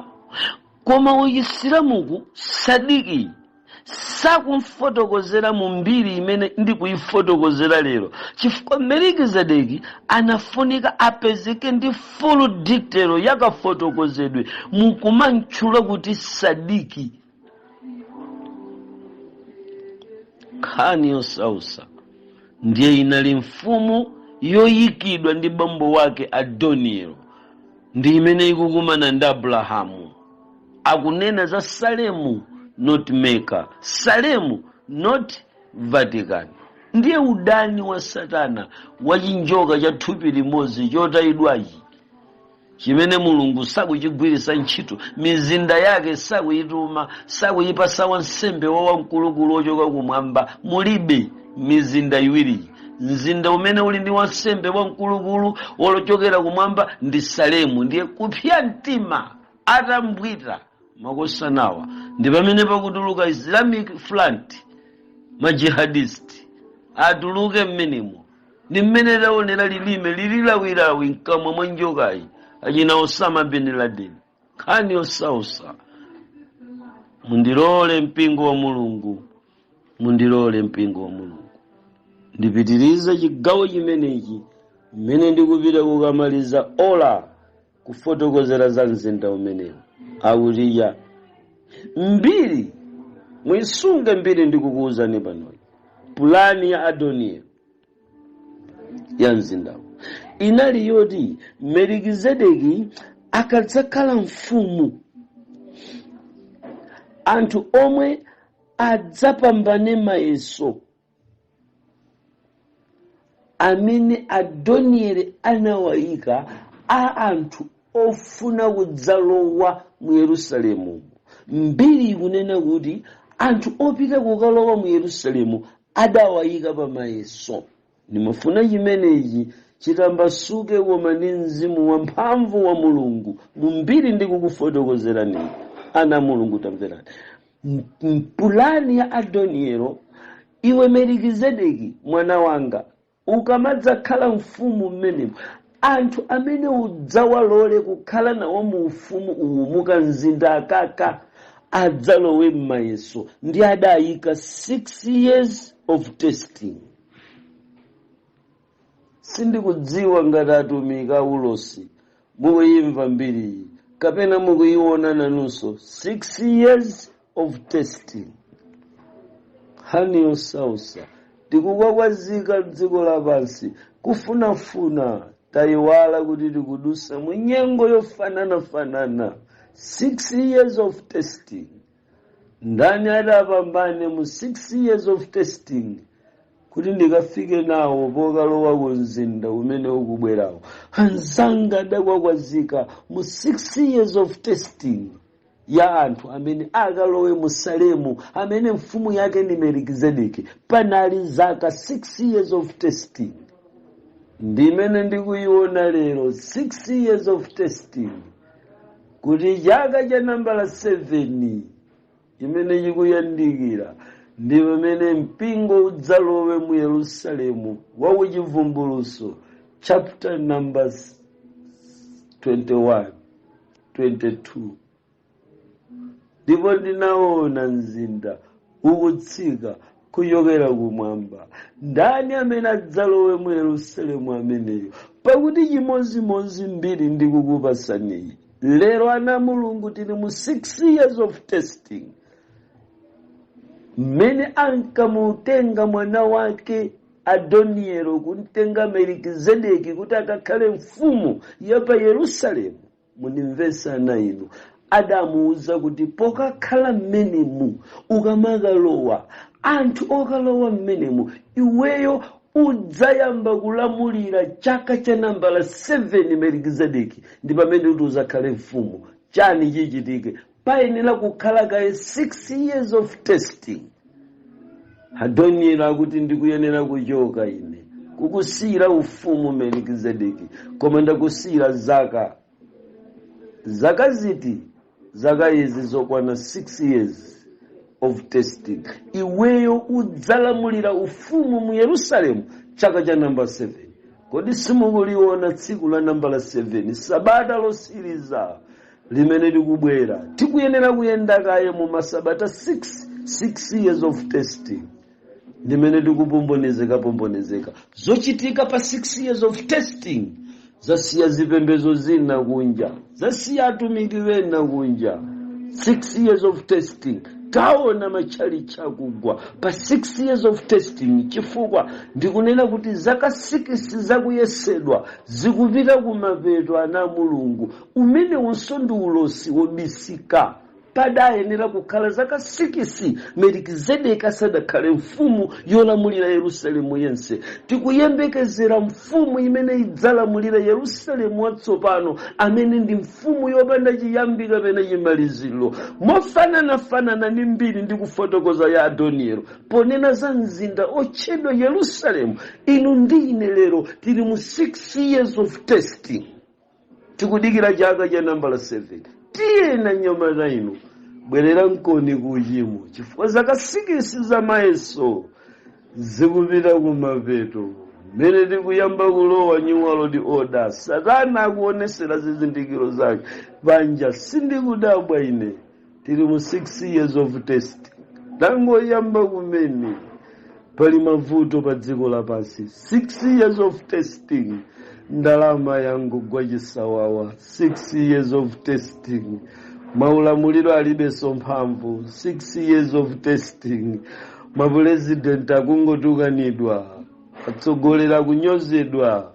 koma uchisilamuku Sadiki sakumfotokozera mu mbiri imene ndikuyifotokozera lero, chifukwa Melikizedeki anafunika apezeke ndi full detail yakafotokozedwe mukumantchula kuti Sadiki. Nkhani yosausa ndiye inali mfumu yoyikidwa ndi bambo wake Adonielo, ndi imene ikukumana ndi Abrahamu. Akunena za Salemu, not Mecca. Salemu, not Vatican. Ndiye udani wa Satana wachinjoka cha thupi limodzi chotayidwachi, chimene Mulungu sakuchigwirisa ntchito. Mizinda yake sakuyituma, sakuyipasa wansembe wa wamkulukulu ochoka kumwamba. Mulibe mizinda iwiri. Mzinda umene uli ndi wansembe wamkulukulu wolochokera kumwamba ndi Salemu. Ndiye kupya mtima atambwita makosanawa ndi pamene pakutuluka Islamic Front, majihadisti atuluke mmenemo. Ndi mmene taonera lilime lililawilawi mkamwa mwa njokayi achina Osama bin Laden. Nkhani yosausa. Mundilole mpingo wa Mulungu, mundilole mpingo wa Mulungu ndipitirize chigawo chimenechi mmene ndikupita kukamaliza ola kufotokozera za mzinda umenewu. Awuliya mbiri, mwisunge mbiri ndikukuwuzani panoyi. Pulani ya Adonielo ya mzindawo inali yoti Melikizedeki akadzakhala mfumu, anthu omwe adzapambane mayeso amene Adonieli anawayika a anthu ofuna kudzalowa mu Yerusalemu. Mbiri ikunena kuti anthu opita kukalowa mu Yerusalemu adawayika pa mayeso. Nimafuna chimenechi chitambasuke koma ndi mzimu wamphamvu wa Mulungu. Mumbiri ndikukufotokozerani ana Mulungu, tamverani. Pulani ya Adonielo, iwe Melikizedeki mwana wanga, ukamadzakhala mfumu mmenemu, anthu amene udzawalole kukhala nawo mu ufumu uwu mukamzinda akaka adzalowe m'mayeso. Ndi adayika 6 years of testing. Sindikudziwa ngati atumiki a ulosi mukuyimva mbiri kapena mukuyiona nanunso. 6 years of testing. Hani yosausa tikukwakwazika dziko lapansi kufunafuna tayiwala kuti tikudusa mu nyengo yofanana. 6 years of testing. Ndani adapambane mu 6 years of testing kuti ndikafike nawo pokalowa ku mzinda umene ukubwerawo? Anzanga adakwakwazika mu 6 years of testing ya anthu amene akalowe mu Salemu, amene mfumu yake ni Melikizedeki. Panali zaka 6 years of testing. Ndimene ndikuyiona lero 6 years of testing, kuti chaka cha nambala 7 imene chikuyandikira ndi pamene mpingo udzalowe mu Yerusalemu wa uchivumbuluso, chapter numbers 21, 22. Ndipo ndinaona mzinda ukutsika kuchokera kumwamba. Ndani amene adzalowe mu Yerusalemu ameneyo? Pakuti chimozimozi mbiri ndikukupasani lero ana Mulungu tili mu 6 years of testing. Mmene ankamutenga mwana wake Adonielo kumtenga Melikizedeki kuti akakhale mfumu ya pa Yerusalemu. Munimvesa na inu. Adamuuza kuti pokakhala mmenemu ukamakalowa anthu okalowa mmenemu iweyo udzayamba kulamulira chaka cha nambala 7 Melikizedeki ndi pamene kuti uzakhale mfumu. Chani chichitike? Payenera kukhala kaye 6 years of testing. Adonielo akuti ndikuyenera kuchoka ine kukusiyira ufumu Melikizedeki, koma ndakusiyira zaka ziti? Zaka izi zokwana 6 years of testing. Iweyo udzalamulira ufumu mu Yerusalemu chaka cha namba 7. Kodi simukuliona tsiku la nambala 7, sabata losiriza limene likubwera? Tikuyenera kuyenda kaye mu masabata 6 years of testing. Limene likupombonezeka zochitika pa 6 years of testing. Zasiya zipembezo zina kunja, zasiya atumiki wena kunja. 6 years of testing. Taona machali chakugwa pa 6 years of testing. Chifukwa ndikunena kuti zaka 6 zakuyesedwa zikupita kumapeto ana Mulungu. Umene unsondu ulosi wobisika. Padayenera kukhala zaka 6 Melikizedeki asadakhale mfumu yolamulira Yerusalemu yense. Tikuyembekezera mfumu imene idzalamulira Yerusalemu watsopano, amene ndi mfumu yopanda chiyambi kapena chimaliziro. Mofanana ndi mbiri ndi kufotokoza ya Adonielo ponena za mzinda otchedwa Yerusalemu. Inu ndi ine lero tili mu 6 years of testing. Tikudikira chaka cha nambala 7. Tiye na nyama na inu bwerera mkoni kuchimo, chifukwa zaka 6 za mayeso zikupita kumapeto. Mene tikuyamba kulowa New World Order, Satana akuonesera zizindikiro zake. Banja sindikudabwa ine tili mu 6 years of testing. Tangoyamba kumene pali mavuto pa dziko lapansi. 6 years of testing. Ndalama yangu gwa chisawawa. 6 years of testing. Maulamuliro alibeso mphamvu. 6 years of testing. Mapresident akungotukanidwa, atsogolera kunyozedwa,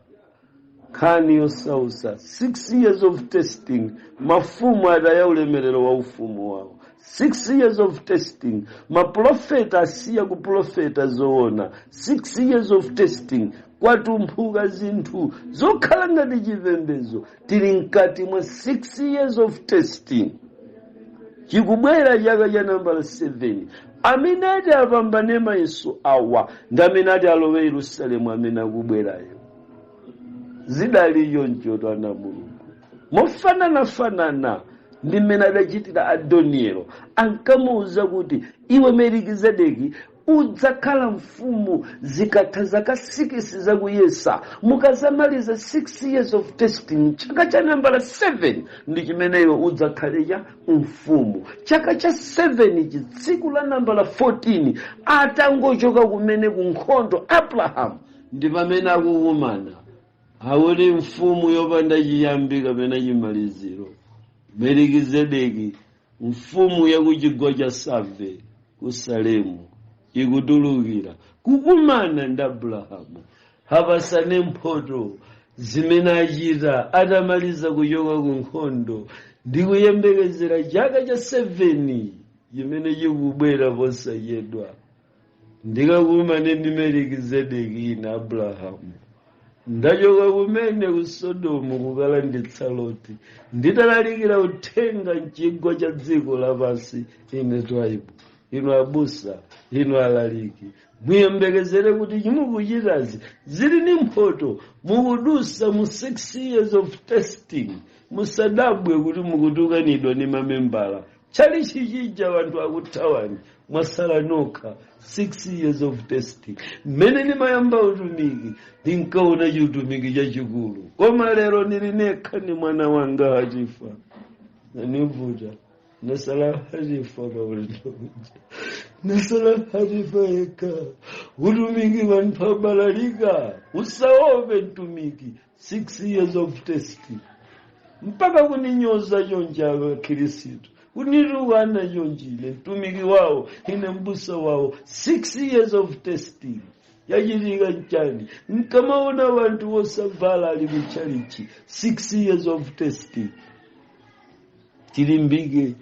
khani yosausa. 6 years of testing. Mafumu ataya ulemerero wa ufumu wao. 6 years of testing. Maprofeta asiya kuprofeta zoona. 6 years of testing. Kwatumphuka zinthu zokhala ngati chipembedzo. Tili mkati mwa 6 years of testing. Chikubwera chaka cha nambala 7. Amene ati apambane mayeso awa ndi amene ati alowe Yerusalemu amene akubwerayo. Zidali yonjoto ana Mulungu. Mofanana ndi mmene adachitira Adonielo. Ankamuuza kuti iwe Melikizedeki udzakhala mfumu zikatha zaka 6 zakuyesa. Mukazamaliza 6 years of testing, chaka cha nambala 7 ndi chimeneyo udzakhaleja mfumu. Chaka cha 7 tsiku la nambala 14 atangochoka kumene kunkhondo Abraham ndi pamene akukumana awuli mfumu yopanda chiyambi kapena chimaliziro. Melikizedeki mfumu yakuchigwa cha Save ku Salemu ikutulukira kukumana ndi Abrahamu. Hapasane mphoto zimene achita atamaliza kuchoka ku nkhondo ndi kuyembekezera chaka cha 7 chimene chikubwera posachedwa. Ndikakumane ndi Melikizedeki na Abrahamu. Ndachoka kumene ku Sodomu kukalanditsa Loti. Nditalalikira uthenga mchigwa cha dziko lapansi ine tribe. Inu abusa, inu alaliki. Muyembekezere kuti chimukuchitazi zili ni mphoto. Mukudusa mu 6 years of testing. Musadabwe kuti mukutukanidwa ni mamembala. Chali chichija wantu akutawani. Mwasala nokha 6 years of testing. Mene ni mayamba utumiki. Ninkaona utumiki cha chikulu. Koma lero nilineka ni mwana wanga hajifa. Na nivuja. Nasala hajifa kaulitoja. Nasala hajifa eka. Utumiki wanpabalalika. Usaope ntumiki. 6 years of testing. Mpaka kuninyoza yonja Kirisitu. Uniruwana yonjile. Ntumiki wao. Ine mbusa wao. 6 years of testing. yachitika nchani? Nkamaona wantu wosavala ali muchalichi 6 years of testing. Tilimbike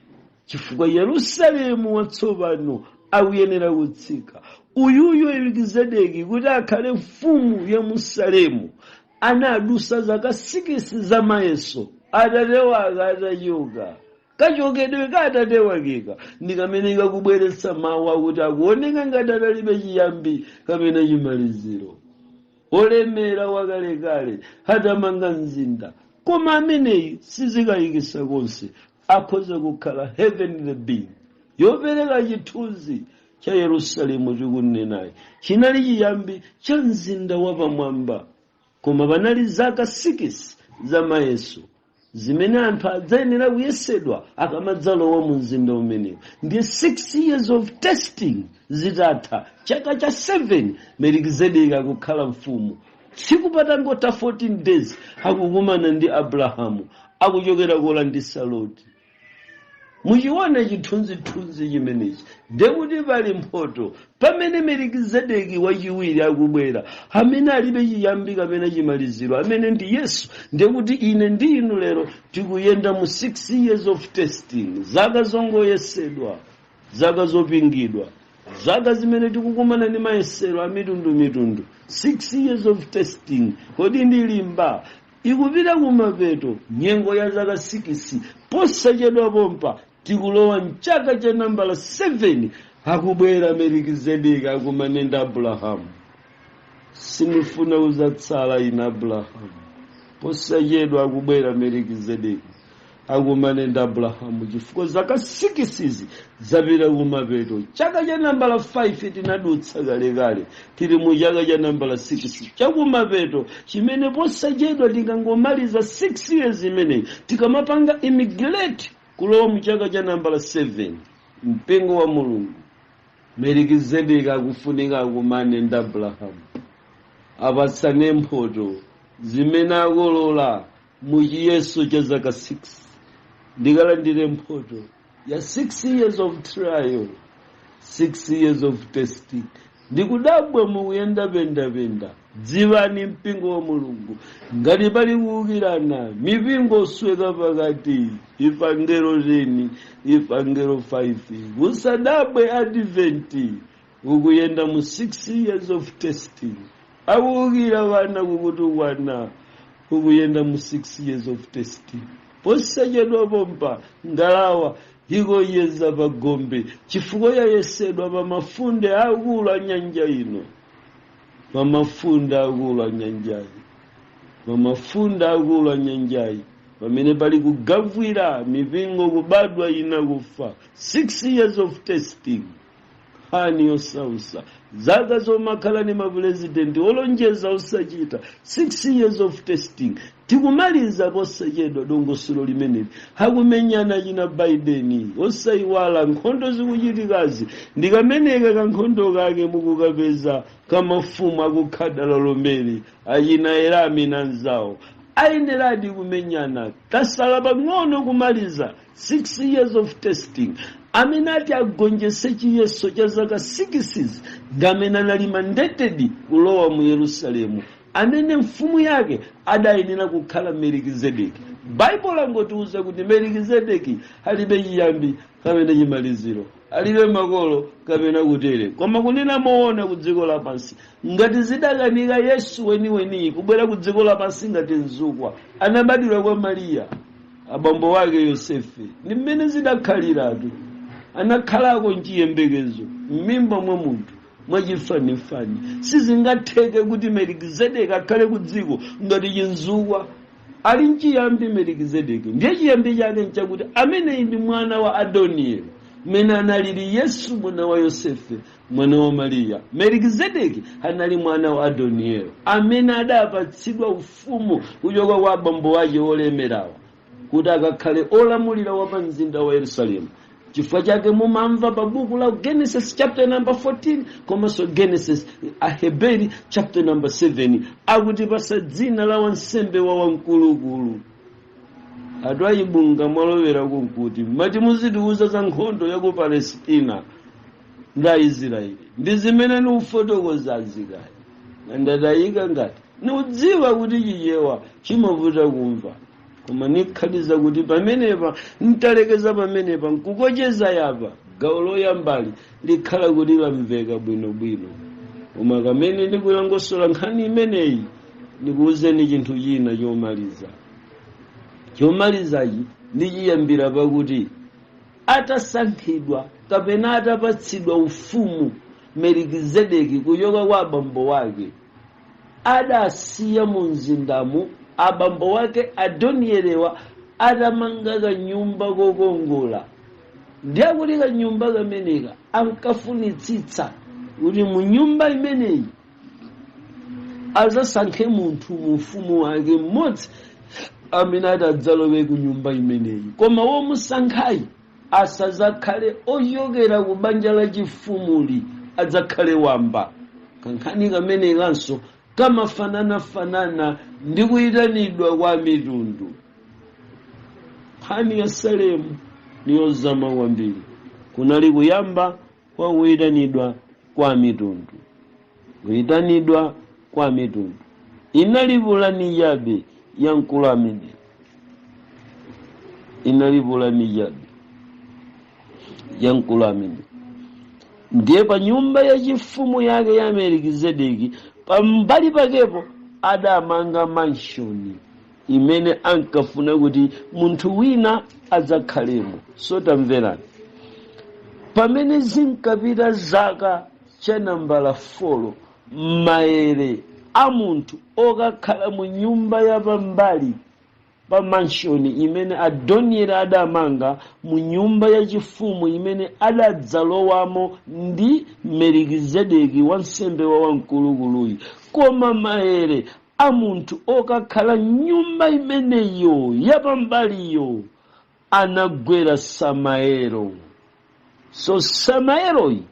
chifukwa Yerusalemu watsopano akuyenera kutsika. Uyuyo Melikizedeki kuti akhale mfumu ya Yerusalemu anadusa zaka 6 za mayeso. Atate wake atachoka, kachokedwe ka atate wakeka ndikamene kubweretsa mawu akuti akuoneka ngati adalibe chiyambi kapena chimaliziro. Olemera wakalekale atamanga mzinda, koma ameneyi sizikayikisa konse akhoza kukhala heavenly being yopereka chithunzi cha Yerusalemu tikunenayi. Chinali chiyambi cha mzinda wapamwamba, koma panali zaka 6 za mayeso zimene anthu adzayenera kuyesedwa akamadzalowa mu mzinda umenewu. Ndiye 6 years of testing zitatha, chaka cha 7 Melikizedeki akukhala mfumu. Tsiku patangota 14 days akukumana ndi Abrahamu akuchokera kolandisa Loti. Muchiona chithunzithunzi chimenechi ndekuti pali mphotho pamene Melikizedeki wachiwiri akubwera, amene alibe chiyambi kapena chimaliziro, amene ndi Yesu. Ndekuti ine ndi inu lero tikuyenda mu 6 years of testing, zaka zongoyesedwa, zaka zopingidwa, zaka zimene tikukumana ndi mayesero a mitundu. 6 years of testing. Kodi ndilimba ikupita kumapeto, nyengo ya zaka 6 posachedwa pompa tikulowa mchaka cha nambala 7 akubwera Melikizedeki akumane ndi Abrahamu. Sinifuna uzatsala ina Abrahamu, posachedwa akubwera Melikizedeki akumane ndi Abrahamu chifukwa zaka 6 zapita kumapeto. Chaka cha nambala 5 tinadutsa kalekale, tili mu chaka cha nambala 6 chakumapeto, chimene posachedwa tikangomaliza 6 years imeneyi tikamapanga immigrate kulowa mu chaka cha nambala 7 mpingo wa Mulungu. Melikizedeki akufunika akumane ndi Abrahamu, apatsane mphotho zimene akolola mu chiyeso cha zaka 6. Ndikalandire mphotho ya 6 years of trial, 6 years of testing. Ndikudabwa mukuyenda penda dziwani mpingo wa Mulungu ngati pali kuwukirana mipingo osweka pakati, ifangelo 10, ifangelo 5. Usadabwe Advent ukuyenda mu 6 years of testing. Akuwukira wana kukutukwana ukuyenda mu 6 years of testing. Posachedwa pompa ngalawa ikoyeza pagombe chifukwa yayesedwa pamafunde akulu a nyanja ino. Pamafunda akulu a nyanjayi, pamafunda akulu a nyanjayi pamene pali kugavwira mipingo kubadwa ina kufa. 6 years of testing. Hani yosausa zaka zomakhala ni mapresident olonjeza usachita. 6 years of testing. Tikumaliza posachedwa dongosolo limeneli hakumenyana china Biden osaiwala nkhondo zikuchitikazi ndikameneka kankhondo kake mukukapeza kamafumu akukhadala lomberi achina Elami na nzawo ayeneradi kumenyana. Tasala pang'ono kumaliza 6 years of testing. Amene ati agonjese chiyeso cha zaka 6 ngamene anali mandated kulowa mu Yerusalemu, amene mfumu yake adayenera kukhala Melikizedeki. Bible langotiuza kuti Melikizedeki alibe chiyambi kapena chimaliziro, alibe makolo kapena kutere, koma kunena moona ku dziko lapansi ngati zidakanika Yesu weniweni kubwera ku dziko lapansi ngati nzukwa anabadwira kwa Mariya abambo wake Yosefe. Ndi mmene zidakhaliratu, anakhalako nchiyembekezo m'mimba mwa munthu mwachifanifani. Sizingatheke kuti Melikizedeki akhale ku dziko ngati chinzukwa. Ali nchiyambi Melikizedeki, ndiye chiyambi chake nchakuti ameneyi ndi mwana wa Adonieli, mene analili Yesu mwana wa Yosefe mwana wa Mariya. Melikizedeki anali mwana wa Adonieli, amene adapatsidwa ufumu kuchoka kwa abambo wake olemerawa kuti akakhale olamulira wa mzinda wa Yerusalemu. Chifukwa chake mumamva pa buku la Genesis chapter number 14 komanso Genesis Aheberi chapter number 7 akuti pasa dzina la wansembe wa wamkulukulu. Atu ayibunga mwalowera kunkuti mati muzitiuza za nkhondo ya ku Palestina. nda Israeli ndi zimene ni ufotokoza azikazi ndatayika ngati niudziwa kuti chichewa chimavuta kumva koma nikhaliza kuti pamenepa ntalekeza pamenepa nkukocheza yapa gawo loyambali likhala kuti lamveka bwinobwino koma kamene ndikuyangosola nkhani imeneyi ndikuwuzeni chinthu china chomalizachi ndichiyambira pakuti atasankhidwa kapena atapatsidwa ufumu Melikizedeki kuchoka kwa abambo wake adasiya mu mzindamu abambo wake Adonielewa atamanga kanyumba kokongola ndiye kuti kanyumba kameneka ankafunitsitsa kuti mu nyumba imeneyi azasankhe munthu mu ufumu wake mmodzi amene adzalowe ku nyumba imeneyi koma womusankhayi asazakhale ochokera ku banja la chifumuli adzakhale wamba kankhani kamenekanso kamafanana ndi kuyitanidwa kwa mitundu nkhani ya Salemu niyozama kwambiri kunali kuyamba kwa kuyitanidwa kwa mitundu kuyitanidwa kwa mitundu inali pulani yabe ya mkulu amene inali pulani yabe ya mkulu amene ndiye pa nyumba ya chifumu yake ya Melikizedeki pambali pakepo adamanga manshoni imene ankafuna kuti munthu wina adzakhalemo sotamverani pamene zinkapita zaka cha nambala 4 maere a munthu okakhala mu nyumba ya pambali pa manshoni imene Adonieli adamanga mu nyumba ya chifumu imene adadzalowamo ndi Melikizedeki wansembe wa wamkulukuluyi koma maere a munthu okakhala nyumba imeneyo ya pambaliyo anagwera Samaelo so Samaeloyi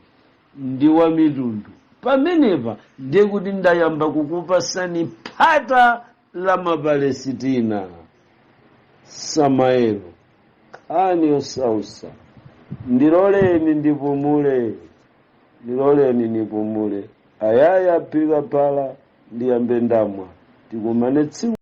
ndi wa mitundu pamenepa ndiye kuti ndayamba kukupasani phata la Mapalestina Samaelo khani osausa ndiloleni ndipumule ayaya phika pala ndiyambe ndamwa tikumane tsiku